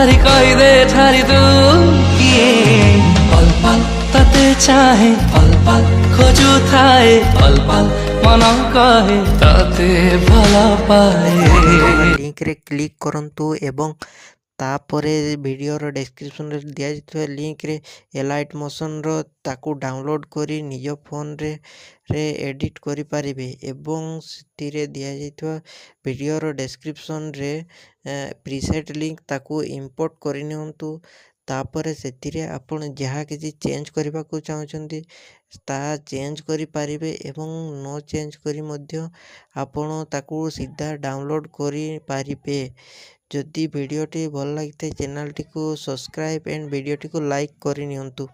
ठारी कही दे ठारी तू किए पल पल तते चाहे पल पल खोजु थाए पल पल मन कहे तते भल पाए लिंक रे क्लिक करंतु एवं तापर वीडियोर डिस्क्रिप्शन रे दिया जाइଥିବା लिंक रे एलाइट मोशन रो ताकू डाउनलोड करी निज फोन रे एडिट करि परिबे एवं सितिरे दिया जाइଥିବା वीडियोर डिस्क्रिप्शन रे प्रीसेट लिंक ताकू इंपोर्ट करि नियंतु तापर सेतिरे आपण जहाँ किसी चेंज करबा को चाहछंती ता चेंज करि परिबे एवं नो चेंज करी मध्य आपण ताकू सीधा डाउनलोड करि परिबे। जदि वीडियोटी भल लगी चैनल टी को सब्सक्राइब एंड वीडियोटी को लाइक करि नियंतु।